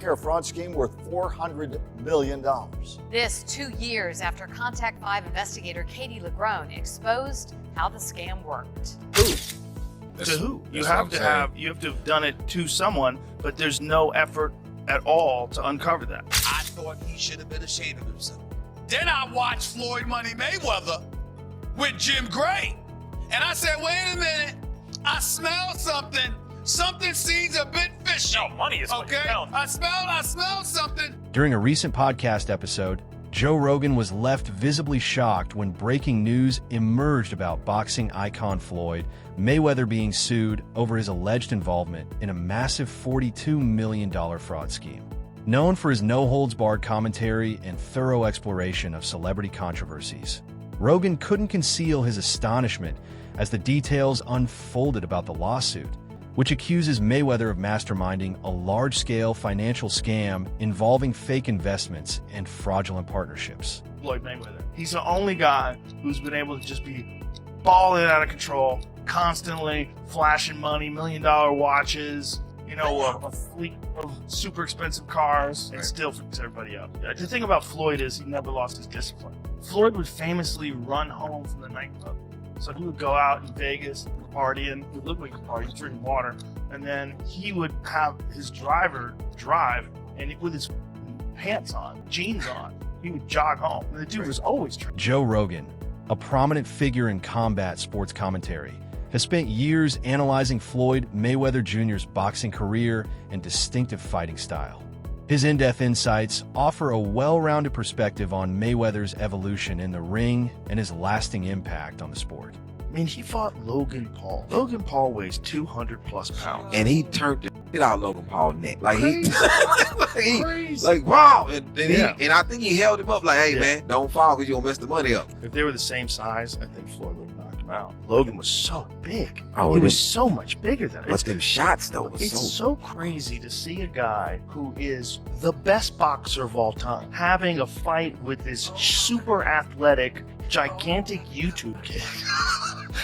healthcare fraud scheme worth $400 million. This 2 years after Contact 5 investigator Katie Legrone exposed how the scam worked. To who? You have to have done it to someone, but there's no effort at all to uncover that. I thought he should have been ashamed of himself. Then I watched Floyd Money Mayweather with Jim Gray. And I said, wait a minute, I smell something. Something seems a bit fishy. No, money is what you smell. I smelled something. During a recent podcast episode, Joe Rogan was left visibly shocked when breaking news emerged about boxing icon Floyd Mayweather being sued over his alleged involvement in a massive $42 million fraud scheme. Known for his no-holds-barred commentary and thorough exploration of celebrity controversies, Rogan couldn't conceal his astonishment as the details unfolded about the lawsuit, which accuses Mayweather of masterminding a large-scale financial scam involving fake investments and fraudulent partnerships. Floyd Mayweather. He's the only guy who's been able to just be balling out of control, constantly flashing money, $1 million watches, a fleet of super expensive cars, and still fucks everybody up. The thing about Floyd is he never lost his discipline. Floyd would famously run home from the nightclub. So he would go out in Vegas, partying. It would look like a party, drinking water, and then he would have his driver drive, and with his pants on, jeans on, he would jog home. And the dude was always drinking. Joe Rogan, a prominent figure in combat sports commentary, has spent years analyzing Floyd Mayweather Jr.'s boxing career and distinctive fighting style. His in-depth insights offer a well-rounded perspective on Mayweather's evolution in the ring and his lasting impact on the sport. I mean, he fought Logan Paul. Logan Paul weighs 200 plus pounds. And he turned the shit out of Logan Paul's neck. Like Crazy. like wow. And I think he held him up like, hey man, don't fall because you're gonna mess the money up. If they were the same size, I think Floyd would have knocked him out. Logan was so big. Oh, he was so much bigger than him. But them shots though was It's so crazy to see a guy who is the best boxer of all time having a fight with this super athletic, gigantic YouTube kid.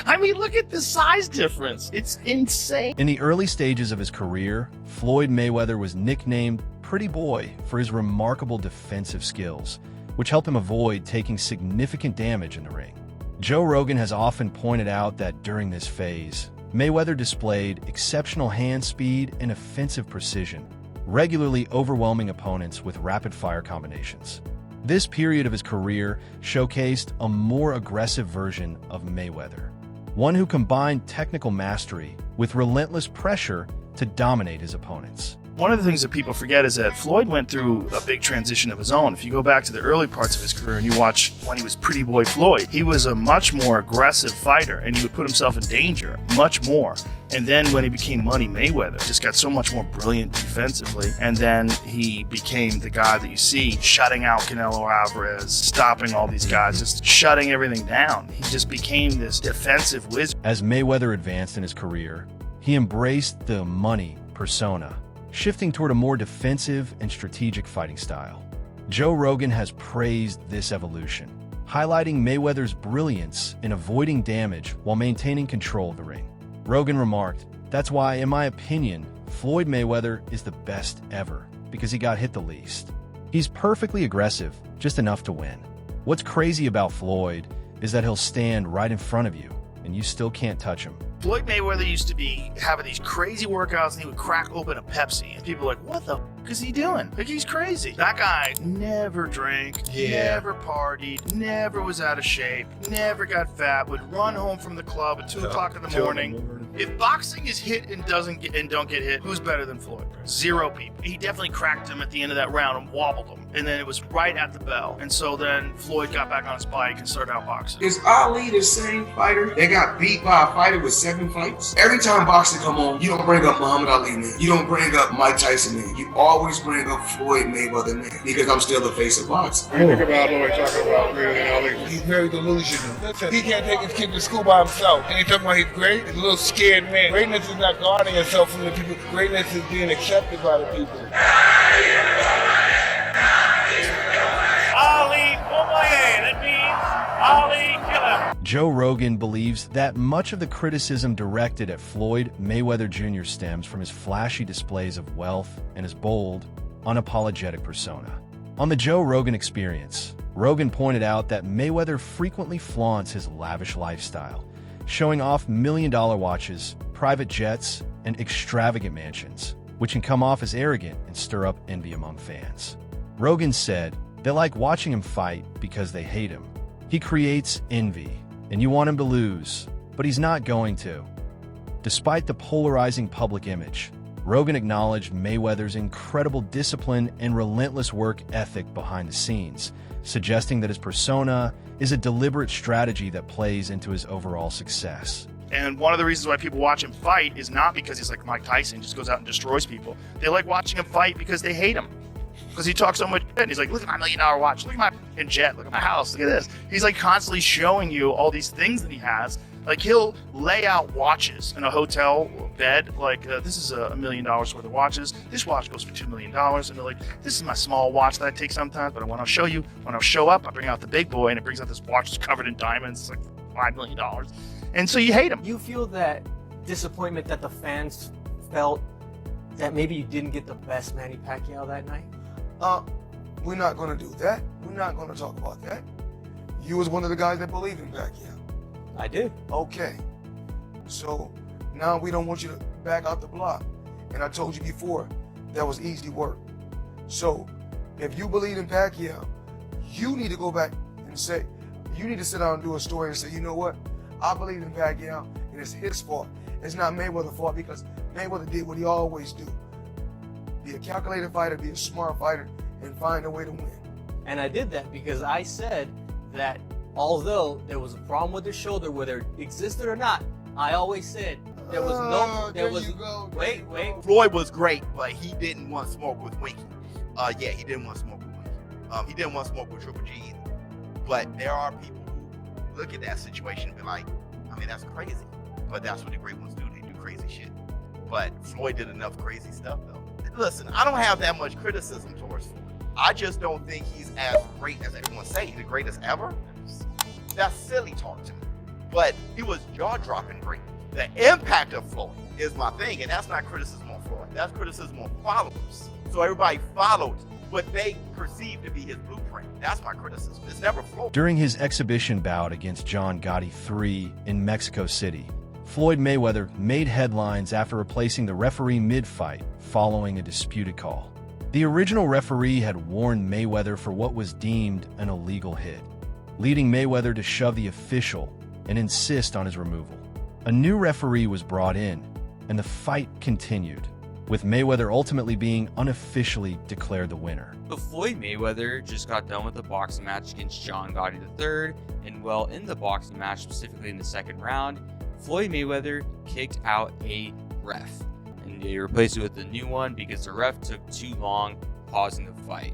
I mean, look at the size difference. It's insane. In the early stages of his career, Floyd Mayweather was nicknamed Pretty Boy for his remarkable defensive skills, which helped him avoid taking significant damage in the ring. Joe Rogan has often pointed out that during this phase, Mayweather displayed exceptional hand speed and offensive precision, regularly overwhelming opponents with rapid-fire combinations. This period of his career showcased a more aggressive version of Mayweather, one who combined technical mastery with relentless pressure to dominate his opponents. One of the things that people forget is that Floyd went through a big transition of his own. If you go back to the early parts of his career and you watch when he was Pretty Boy Floyd, he was a much more aggressive fighter and he would put himself in danger much more. And then when he became Money Mayweather, just got so much more brilliant defensively. And then he became the guy that you see shutting out Canelo Alvarez, stopping all these guys, just shutting everything down. He just became this defensive wizard. As Mayweather advanced in his career, he embraced the money persona, shifting toward a more defensive and strategic fighting style. Joe Rogan has praised this evolution, highlighting Mayweather's brilliance in avoiding damage while maintaining control of the ring. Rogan remarked, "That's why, in my opinion, Floyd Mayweather is the best ever, because he got hit the least. He's perfectly aggressive, just enough to win. What's crazy about Floyd is that he'll stand right in front of you, and you still can't touch him." Floyd Mayweather used to be having these crazy workouts and he would crack open a Pepsi and people were like, what the f*** is he doing? Like, he's crazy. That guy never drank, never partied, never was out of shape, never got fat, would run home from the club at 2 o'clock in the morning. If boxing is hit and don't get hit, who's better than Floyd? Zero people. He definitely cracked him at the end of that round and wobbled him. And then it was right at the bell. And so then Floyd got back on his bike and started out boxing. Is Ali the same fighter that got beat by a fighter with 7 fights? Every time boxing come on, you don't bring up Muhammad Ali, man. You don't bring up Mike Tyson, man. You always bring up Floyd Mayweather, man. Because I'm still the face of boxing. When you think about Lloyd talking about really Ali, he's very delusional. He can't take his kid to school by himself. And he's talking about he's great. He's a little scared man. Greatness is not guarding yourself from the people. Greatness is being accepted by the people. Ali Bomaye, that means Ali Killer. Joe Rogan believes that much of the criticism directed at Floyd Mayweather Jr. stems from his flashy displays of wealth and his bold, unapologetic persona. On the Joe Rogan Experience, Rogan pointed out that Mayweather frequently flaunts his lavish lifestyle, showing off million-dollar watches, private jets, and extravagant mansions, which can come off as arrogant and stir up envy among fans. Rogan said, "They like watching him fight because they hate him. He creates envy, and you want him to lose, but he's not going to." Despite the polarizing public image, Rogan acknowledged Mayweather's incredible discipline and relentless work ethic behind the scenes, suggesting that his persona is a deliberate strategy that plays into his overall success. And one of the reasons why people watch him fight is not because he's like Mike Tyson, just goes out and destroys people. They like watching him fight because they hate him. Because he talks so much shit, and he's like, look at my $1 million watch, look at my fucking jet, look at my house, look at this. He's like constantly showing you all these things that he has. Like he'll lay out watches in a hotel bed, like this is $1 million worth of watches. This watch goes for $2 million. And they're like, this is my small watch that I take sometimes, but when I show you, when I show up, I bring out the big boy, and it brings out this watch that's covered in diamonds. It's like $5 million. And so you hate him. You feel that disappointment that the fans felt that maybe you didn't get the best Manny Pacquiao that night? We're not going to do that. We're not going to talk about that. You was one of the guys that believed in Pacquiao. I did. Okay. So now we don't want you to back out the block. And I told you before, that was easy work. So if you believe in Pacquiao, you need to go back and say, you need to sit down and do a story and say, you know what? I believe in Pacquiao, and it's his fault. It's not Mayweather's fault, because Mayweather did what he always do. Be a calculated fighter, be a smart fighter, and find a way to win. And I did that because I said that although there was a problem with his shoulder, whether it existed or not, I always said there was wait. Floyd was great, but he didn't want smoke with Winky. He didn't want smoke with Winky. He didn't want smoke with Triple G either. But there are people who look at that situation and be like, I mean, that's crazy. But that's what the great ones do. They do crazy shit. But Floyd did enough crazy stuff, though. Listen, I don't have that much criticism towards Floyd. I just don't think he's as great as everyone say. He's the greatest ever. That's silly talk to me. But he was jaw-dropping great. The impact of Floyd is my thing, and that's not criticism on Floyd. That's criticism on followers. So everybody followed what they perceive to be his blueprint. That's my criticism. It's never Floyd. During his exhibition bout against John Gotti III in Mexico City, Floyd Mayweather made headlines after replacing the referee mid-fight following a disputed call. The original referee had warned Mayweather for what was deemed an illegal hit, leading Mayweather to shove the official and insist on his removal. A new referee was brought in, and the fight continued, with Mayweather ultimately being unofficially declared the winner. But Floyd Mayweather just got done with a boxing match against John Gotti III, and while in the boxing match, specifically in the second round, Floyd Mayweather kicked out a ref, and they replaced it with a new one because the ref took too long pausing the fight.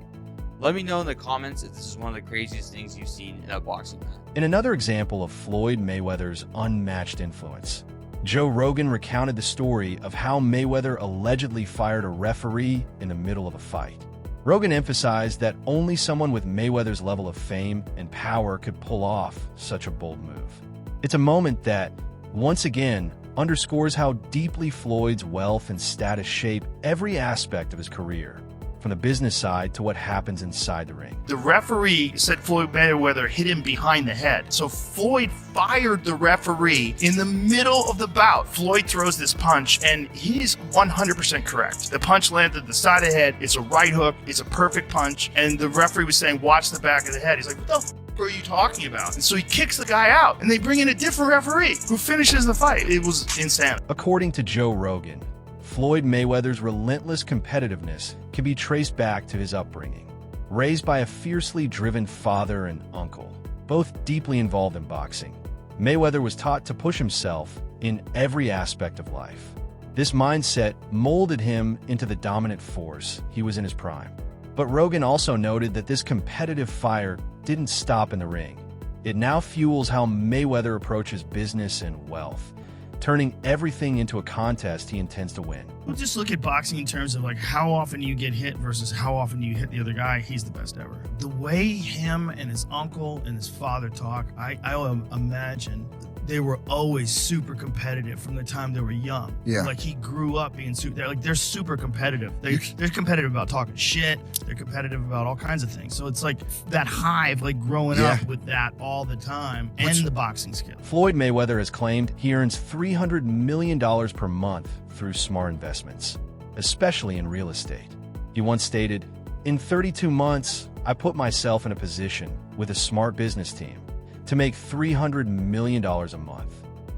Let me know in the comments if this is one of the craziest things you've seen in a boxing match. In another example of Floyd Mayweather's unmatched influence, Joe Rogan recounted the story of how Mayweather allegedly fired a referee in the middle of a fight. Rogan emphasized that only someone with Mayweather's level of fame and power could pull off such a bold move. It's a moment that, once again, underscores how deeply Floyd's wealth and status shape every aspect of his career, from the business side to what happens inside the ring. The referee said Floyd Mayweather hit him behind the head. So Floyd fired the referee in the middle of the bout. Floyd throws this punch, and he's 100% correct. The punch landed at the side of the head. It's a right hook. It's a perfect punch. And the referee was saying, watch the back of the head. He's like, what the f*** are you talking about? And so he kicks the guy out, and they bring in a different referee who finishes the fight. It was insane. According to Joe Rogan, Floyd Mayweather's relentless competitiveness can be traced back to his upbringing. Raised by a fiercely driven father and uncle, both deeply involved in boxing, Mayweather was taught to push himself in every aspect of life. This mindset molded him into the dominant force he was in his prime. But Rogan also noted that this competitive fire didn't stop in the ring. It now fuels how Mayweather approaches business and wealth, turning everything into a contest he intends to win. We'll just look at boxing in terms of like how often you get hit versus how often you hit the other guy. He's the best ever. The way him and his uncle and his father talk, I imagine they were always super competitive from the time they were young. Yeah. Like he grew up being they're super competitive. They're competitive about talking shit. They're competitive about all kinds of things. So it's like that hive, like growing up with that all the time, and the boxing skill. Floyd Mayweather has claimed he earns $300 million per month through smart investments, especially in real estate. He once stated, "In 32 months, I put myself in a position with a smart business team to make $300 million a month."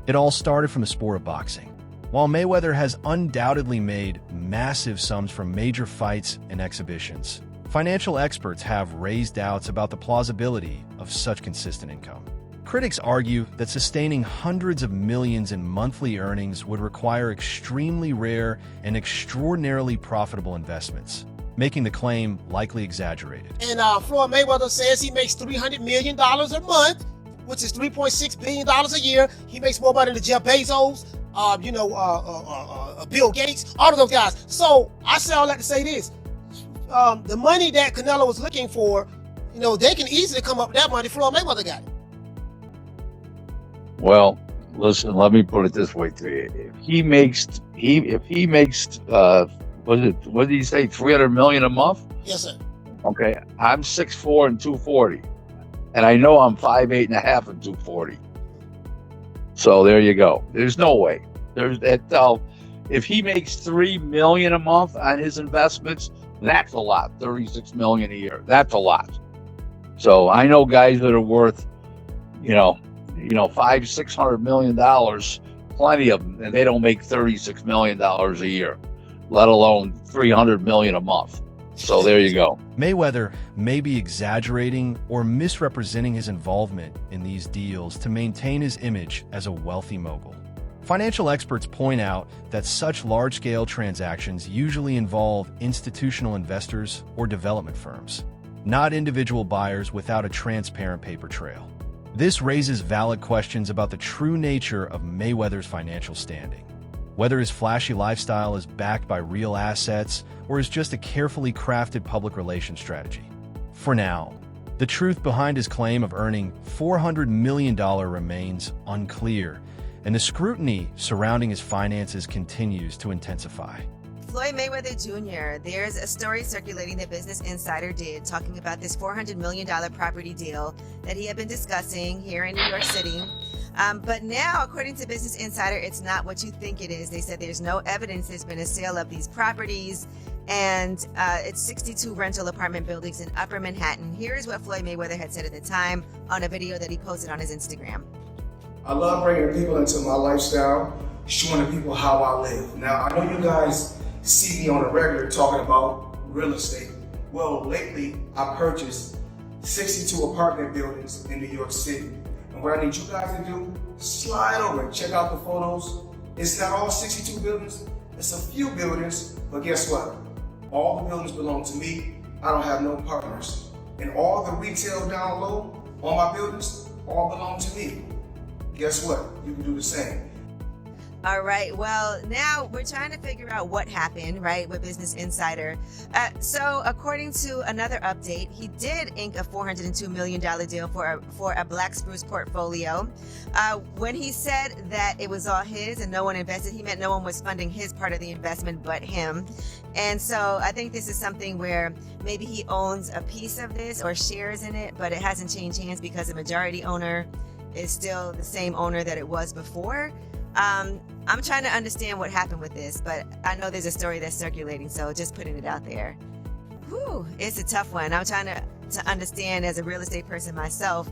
It all started from the sport of boxing. While Mayweather has undoubtedly made massive sums from major fights and exhibitions, financial experts have raised doubts about the plausibility of such consistent income. Critics argue that sustaining hundreds of millions in monthly earnings would require extremely rare and extraordinarily profitable investments, making the claim likely exaggerated. And Floyd Mayweather says he makes $300 million a month, which is $3.6 billion a year. He makes more money than Jeff Bezos, Bill Gates, all of those guys. So I say all that to say this. The money that Canelo was looking for, they can easily come up with that money. Floyd Mayweather got it. Well, listen, let me put it this way to you. If he makes what did he say, 300 million a month? Yes, sir. Okay, I'm 6'4" and 240. And I know I'm 5'8" and a half and 240. So there you go. There's no way. If he makes $3 million a month on his investments, that's a lot. 36 million a year. That's a lot. So I know guys that are worth, $500-600 million, plenty of them, and they don't make $36 million a year, let alone 300 million a month. So there you go. Mayweather may be exaggerating or misrepresenting his involvement in these deals to maintain his image as a wealthy mogul. Financial experts point out that such large-scale transactions usually involve institutional investors or development firms, not individual buyers without a transparent paper trail. This raises valid questions about the true nature of Mayweather's financial standing, whether his flashy lifestyle is backed by real assets or is just a carefully crafted public relations strategy. For now, the truth behind his claim of earning $400 million remains unclear, and the scrutiny surrounding his finances continues to intensify. Floyd Mayweather Jr., there's a story circulating that Business Insider did talking about this $400 million property deal that he had been discussing here in New York City. But now, according to Business Insider, it's not what you think it is. They said there's no evidence there's been a sale of these properties, and it's 62 rental apartment buildings in Upper Manhattan. Here's what Floyd Mayweather had said at the time on a video that he posted on his Instagram. I love bringing people into my lifestyle, showing the people how I live. Now, I know you guys see me on a regular talking about real estate. Well, lately I purchased 62 apartment buildings in New York City. And what I need you guys to do, slide over and check out the photos. It's not all 62 buildings, it's a few buildings, but guess what? All the buildings belong to me. I don't have no partners. And all the retail down low on my buildings all belong to me. Guess what? You can do the same. All right, well, now we're trying to figure out what happened, right, with Business Insider. So according to another update, he did ink a $402 million deal for a Black Spruce portfolio. When he said that it was all his and no one invested, he meant no one was funding his part of the investment but him. And so I think this is something where maybe he owns a piece of this or shares in it, but it hasn't changed hands because the majority owner is still the same owner that it was before. I'm trying to understand what happened with this, but I know there's a story that's circulating, so just putting it out there. Whew, it's a tough one. I'm trying to understand as a real estate person myself,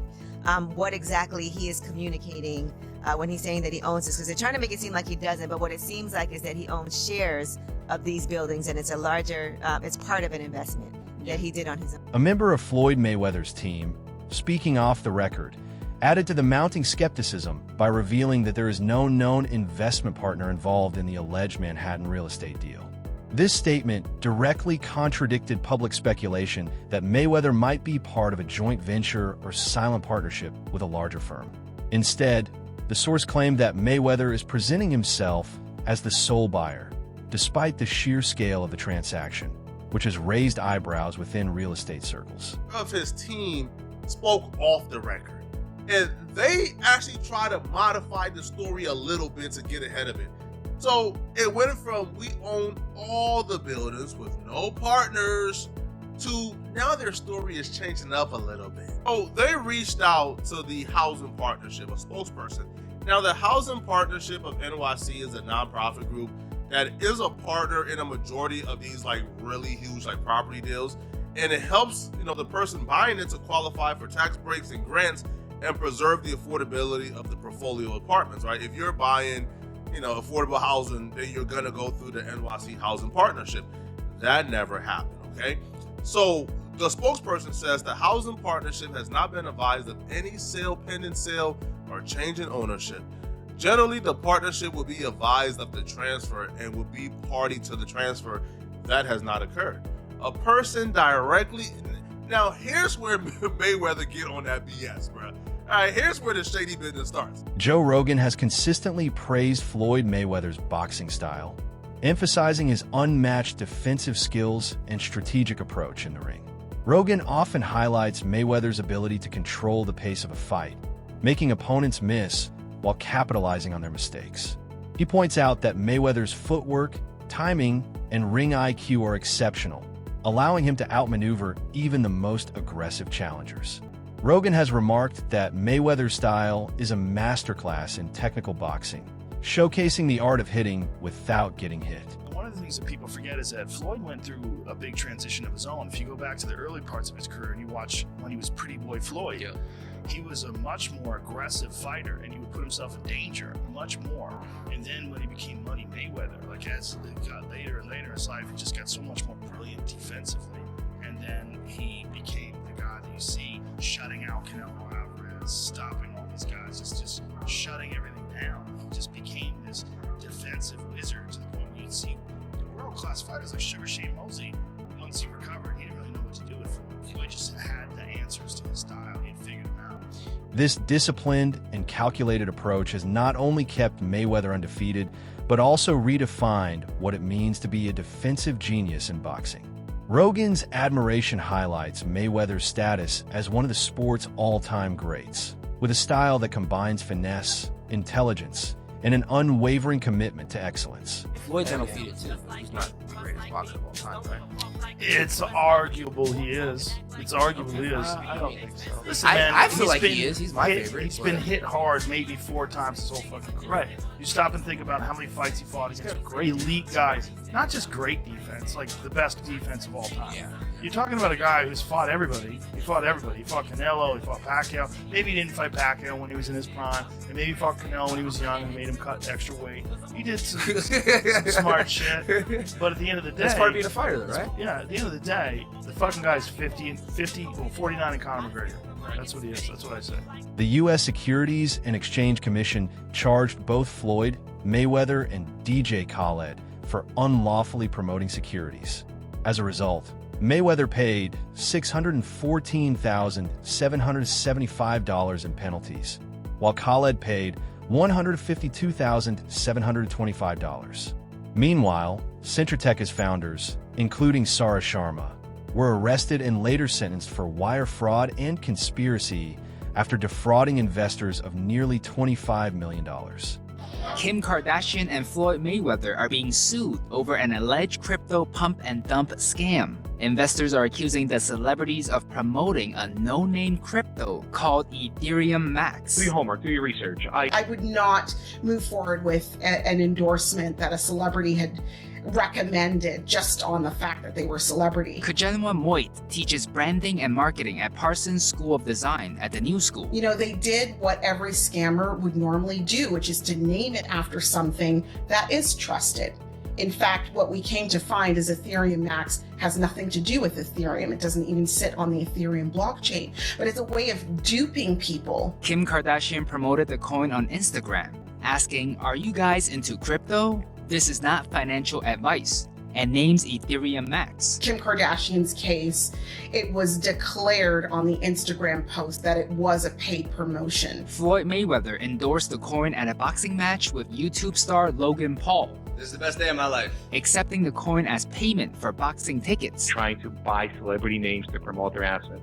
what exactly he is communicating when he's saying that he owns this, because they're trying to make it seem like he doesn't, but what it seems like is that he owns shares of these buildings, and it's a larger, it's part of an investment that he did on his own. A member of Floyd Mayweather's team, speaking off the record, added to the mounting skepticism by revealing that there is no known investment partner involved in the alleged Manhattan real estate deal. This statement directly contradicted public speculation that Mayweather might be part of a joint venture or silent partnership with a larger firm. Instead, the source claimed that Mayweather is presenting himself as the sole buyer, despite the sheer scale of the transaction, which has raised eyebrows within real estate circles. Of his team spoke off the record And they actually try to modify the story a little bit to get ahead of it. So it went from we own all the buildings with no partners to now their story is changing up a little bit. Oh, they reached out to the Housing Partnership, a spokesperson. Now, the Housing Partnership of NYC is a nonprofit group that is a partner in a majority of these like really huge like property deals. And it helps, the person buying it to qualify for tax breaks and grants and preserve the affordability of the portfolio apartments, right? If you're buying, affordable housing, then you're gonna go through the NYC Housing Partnership. That never happened, okay? So the spokesperson says the Housing Partnership has not been advised of any sale, pending sale, or change in ownership. Generally, the partnership will be advised of the transfer and will be party to the transfer. That has not occurred. A person directly... Now, here's where Mayweather get on that BS, bro. All right, here's where the shady business starts. Joe Rogan has consistently praised Floyd Mayweather's boxing style, emphasizing his unmatched defensive skills and strategic approach in the ring. Rogan often highlights Mayweather's ability to control the pace of a fight, making opponents miss while capitalizing on their mistakes. He points out that Mayweather's footwork, timing, and ring IQ are exceptional, allowing him to outmaneuver even the most aggressive challengers. Rogan has remarked that Mayweather's style is a masterclass in technical boxing, showcasing the art of hitting without getting hit. One of the things that people forget is that Floyd went through a big transition of his own. If you go back to the early parts of his career and you watch when he was Pretty Boy Floyd, he was a much more aggressive fighter and he would put himself in danger much more. And then when he became Money Mayweather, like as it got later and later in his life, he just got so much more brilliant defensively. And then he became the guy that you see shutting out Canelo Alvarez, stopping all these guys, just shutting everything down. He just became this defensive wizard to the point where you'd see world-class fighters like Sugar Shane Mosley. Once he recovered, he didn't really know what to do with Floyd. Floyd just had the answers to his style. He had figured them out. This disciplined and calculated approach has not only kept Mayweather undefeated, but also redefined what it means to be a defensive genius in boxing. Rogan's admiration highlights Mayweather's status as one of the sport's all-time greats, with a style that combines finesse, intelligence, and an unwavering commitment to excellence. Floyd's undefeated too. He's not the greatest boxer of all time, right? It's arguable he is. It's arguable he is. I don't think so. Listen, man, I feel like he is. He's my favorite. He's been hit hard maybe 4 times his whole fucking career. Right. You stop and think about how many fights he fought against great elite guys. Not just great defense, like the best defense of all time. Yeah. You're talking about a guy who's fought everybody. He fought everybody. He fought Canelo. He fought Pacquiao. Maybe he didn't fight Pacquiao when he was in his prime. And maybe he fought Canelo when he was young and made him cut extra weight. He did some smart shit. But at the end of the day... That's part of being a fighter, though, right? Yeah, at the end of the day, the fucking guy's 49 in Conor McGregor. That's what he is. That's what I say. The U.S. Securities and Exchange Commission charged both Floyd, Mayweather, and DJ Khaled for unlawfully promoting securities. As a result, Mayweather paid $614,775 in penalties, while Khaled paid $152,725. Meanwhile, Centratech's founders, including Sara Sharma, were arrested and later sentenced for wire fraud and conspiracy after defrauding investors of nearly $25 million. Kim Kardashian and Floyd Mayweather are being sued over an alleged crypto pump and dump scam. Investors are accusing the celebrities of promoting a no-name crypto called Ethereum Max. Do your homework, do your research. I would not move forward with an endorsement that a celebrity had recommended just on the fact that they were celebrity. Kujenwa Moit teaches branding and marketing at Parsons School of Design at the New School. You know, they did what every scammer would normally do, which is to name it after something that is trusted. In fact, what we came to find is Ethereum Max has nothing to do with Ethereum. It doesn't even sit on the Ethereum blockchain, but it's a way of duping people. Kim Kardashian promoted the coin on Instagram, asking, "Are you guys into crypto? This is not financial advice," and names Ethereum Max. Kim Kardashian's case, it was declared on the Instagram post that it was a paid promotion. Floyd Mayweather endorsed the coin at a boxing match with YouTube star Logan Paul. This is the best day of my life. Accepting the coin as payment for boxing tickets. Trying to buy celebrity names to promote their assets.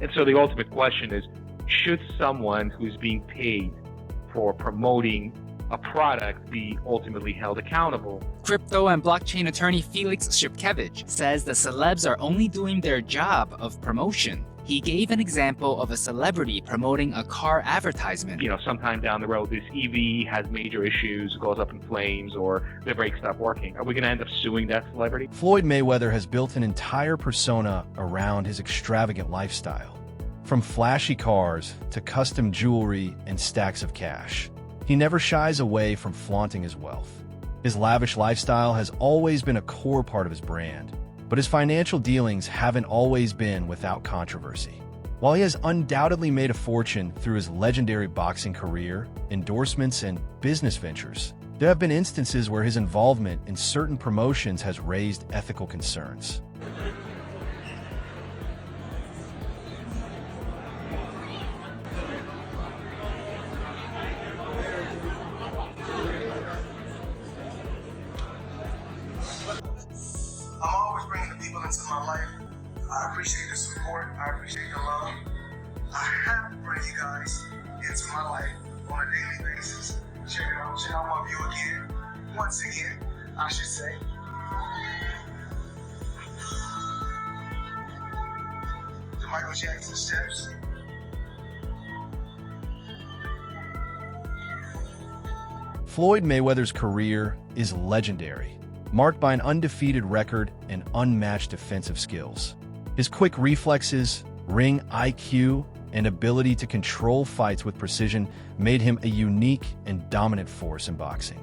And so the ultimate question is, should someone who's being paid for promoting a product be ultimately held accountable? Crypto and blockchain attorney Felix Shipkevich says the celebs are only doing their job of promotion. He gave an example of a celebrity promoting a car advertisement. You know, sometime down the road, this EV has major issues, goes up in flames, or the brakes stop working. Are we going to end up suing that celebrity? Floyd Mayweather has built an entire persona around his extravagant lifestyle. From flashy cars to custom jewelry and stacks of cash, he never shies away from flaunting his wealth. His lavish lifestyle has always been a core part of his brand, but his financial dealings haven't always been without controversy. While he has undoubtedly made a fortune through his legendary boxing career, endorsements, and business ventures, there have been instances where his involvement in certain promotions has raised ethical concerns. I'm always bringing the people into my life. I appreciate the support. I appreciate the love. I have to bring you guys into my life on a daily basis. Check it out. Check out my view again. Once again, I should say. The Michael Jackson steps. Floyd Mayweather's career is legendary, marked by an undefeated record and unmatched defensive skills. His quick reflexes, ring IQ, and ability to control fights with precision made him a unique and dominant force in boxing.